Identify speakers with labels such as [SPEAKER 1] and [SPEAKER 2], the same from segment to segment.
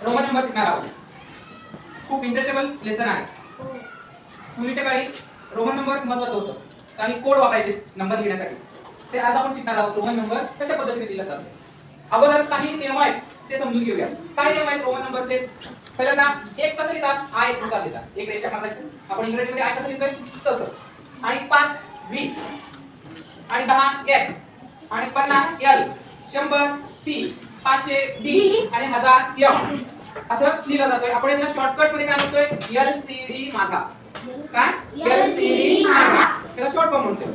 [SPEAKER 1] Roman number शिकणार आहोत. खूप इंटरेस्टेबल लेसन आहे. पूर्वीच्या काळी रोमन नंबर महत्त्वाचं होतं. काही कोड वापरायचे नंबर लिहिण्यासाठी. ते आज आपण शिकणार आहोत रोमन नंबर कशा पद्धतीने लिहिला जातो. अगोदर काही नियम आहेत ते समजून घेऊया. काय नियम आहेत रोमन नंबरचे? पहिल्यांदा एक कसं लिहितात? आय नुसार लिहितात. एक रेषा मारायची. आपण इंग्रजीमध्ये आय कसं लिहितोय तसं. आणि 5 व्ही आणि 10 एक्स आणि 50 एल 100 सी 500 डी आणि 1000 एम असं लिहिलं जातोय. आपण याला शॉर्टकट मध्ये काय म्हणतोय? एलसीडी माझा. काय? एलसीडी माझा. त्याला शॉर्ट फॉर्म म्हणतोय.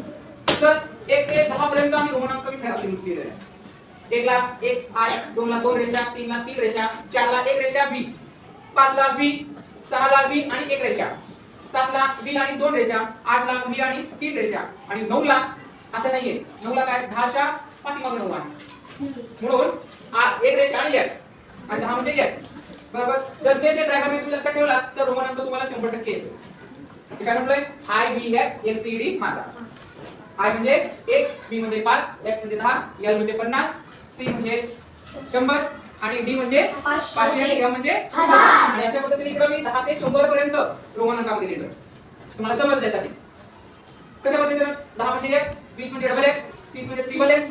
[SPEAKER 1] तर 1 ते 10 पर्यंत आम्ही रोमन अंक लिहिलेले आहे. 1 ला 1 आय, 2 ला 2 रेषा, 3 ला 3 रेषा, 4 ला 1 रेषा व्ही, 5 ला व्ही, 6 ला व्ही आणि 1 रेषा, 7 ला व्ही आणि 2 रेषा, 8 ला व्ही आणि 3 रेषा आणि 9 ला असं नाहीये. 9 ला काय? 10च्या पाठीमागे 9 आहे. म्हणून 1 रेषा आणि एक्स आणि 10 म्हणजे एक्स. बरोबर. जर ते जे डायग्राम तुम्ही लक्षात ठेवलात तर रोमन अंक तुम्हाला 100% येतो. ते काय म्हटलंय? आय व्ही एक्स एलसीडी माझा. आय म्हणजे 1, व्ही म्हणजे 5, एक्स म्हणजे 10, एल म्हणजे 50, सी म्हणजे 100 आणि डी म्हणजे 500 आणि एम म्हणजे 1000. आणि अशा पद्धतीने इकडे मी 10 ते 100 पर्यंत रोमन अंकामध्ये लिहिलं. तुम्हाला समजण्यासाठी. कशा पद्धतीने? 10 म्हणजे एक्स, 20 म्हणजे डबल एक्स, 30 म्हणजे ट्रिपल एक्स,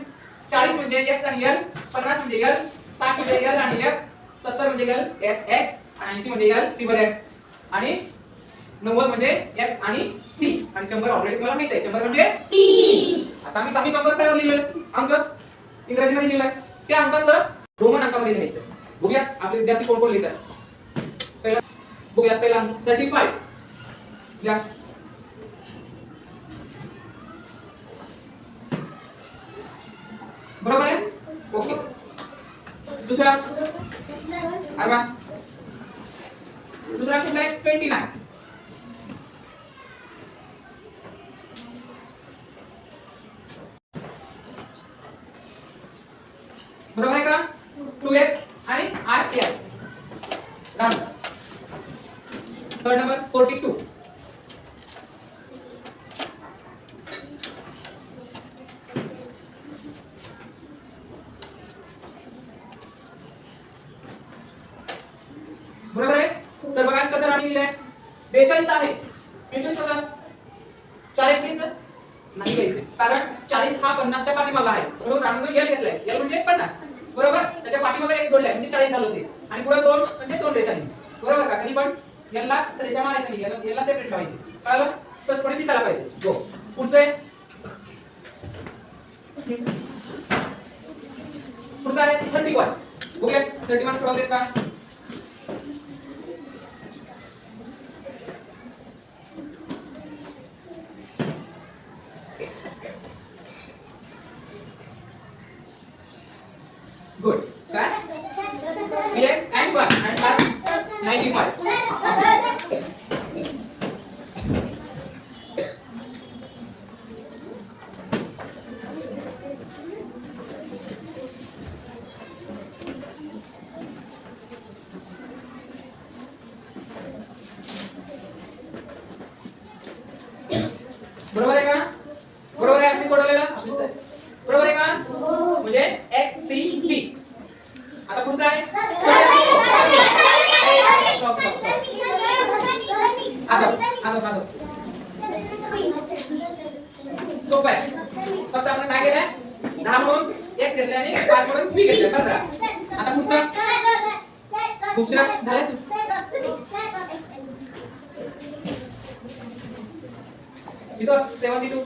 [SPEAKER 1] 40 म्हणजे एक्स आणि एल, 50 म्हणजे एल, 60 म्हणजे एल आणि एक्स, 70 म्हणजे एल एक्स एक्स आणि 80 म्हणजे एल ट्रिपल एक्स आणि 90 म्हणजे एक्स आणि सी आणि 100 ऑलरेडी तुम्हाला माहित आहे. 100 म्हणजे सी. आता आम्ही काही नंबर काय लिहिलेले अंक इंग्रजीमध्ये लिहिलाय. त्या अंकाचं रोमन अंकामध्ये लिहायचं. बघूया आपले विद्यार्थी कोण कोण लिहितात. पहिला बघूया. पहिला 35 या बरोबर आहे. ओके. दुसरा अरमान. दुसरा कुठला आहे? 29. बरोबर आहे का? 2x आणि rs. डन. Third number 42. बरोबर आहे. तर बघा कसं राणी लिहिलंय. 42 आहे. 42 कसं? 4x लिहायचं नाही लिहायचे. कारण 40 हा 50 च्या पाठीमागे आहे. म्हणून राणीने एल घेतलाय. एल म्हणजे 50. बरोबर. त्याच्या पाठीमागे x जोडलाय म्हणजे 40 झालं होते. आणि पुढे 2 म्हणजे 2 रेषांनी. बरोबर का? कधी पण एल ला रेषा मारायची नाही. एल ला सेपरेट ठेवायची. कळलं? स्पष्टपणे दिसायला पाहिजे. हो. पुढचं आहे. पुढचं आहे 31. बघूया 31 सोडवलेत का? गुड. काय? yes and 1 and plus 95. बरोबर आहे का? बरोबर आहे. आपण सोडवलेलं बरोबर आहे का? म्हणजे x c p. आता पुढचा आहे आता सोपं आहे. फक्त आपण काय केलंय? 10 म्हणून x घेतले आणि 5 म्हणून p घेतले. 15. आता पुढचा दुसरा झालं. इथं 72.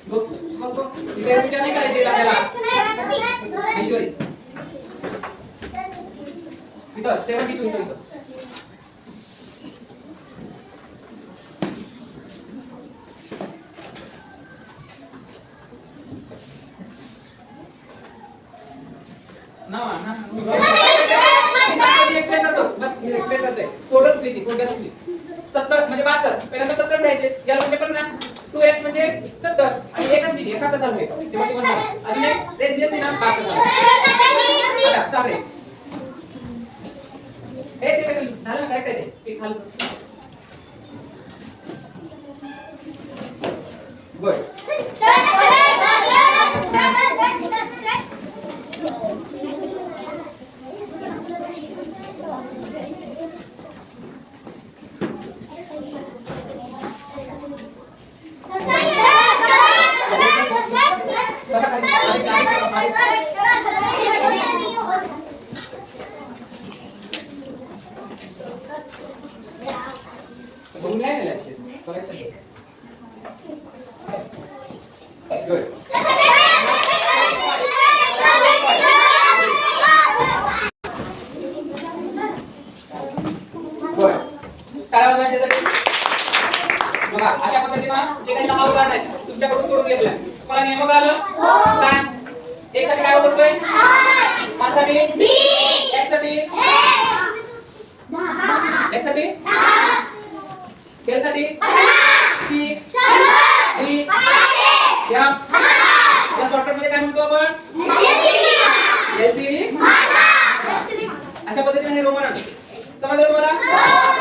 [SPEAKER 1] इथे विचार नाही करायचे आपल्याला. ऐश्वरी इथं 72 इथं. ना ना एक्सप्लेन करतो. बस एक्सप्लेन करतोय. सोडत प्लीज कोणत्या प्लीज 70 म्हणजे 72. पहिल्यांदा 70 घ्यायचे. याला म्हणजे 50. 2x म्हणजे 70 आणि एकच दिली. एकाच झालं हे. 71 झालं. अजून एक रेस दिली ना 72 झालं. आता चालेल. हे ते कसं झालं करेक्ट आहे ते. एक खाली गुड. बघून नाही आले असे. करायचं नाही. Good. Good. टाळ्या वाजवायच्यासाठी. बघा अशा पद्धतीनं जे काही 6 उदाहरण आहेत तुमच्याकडून करून घेतलं. तुम्हाला नियम कळालं? काय? एक साठी काय वापरतोय? माझ्यासाठी एक साठी एक साठी केलसाठी सी डी या शॉर्टकट मध्ये काय म्हणतो आपण? एलसीडी. अशा पद्धतीने हे रोमन समजलं तुम्हाला?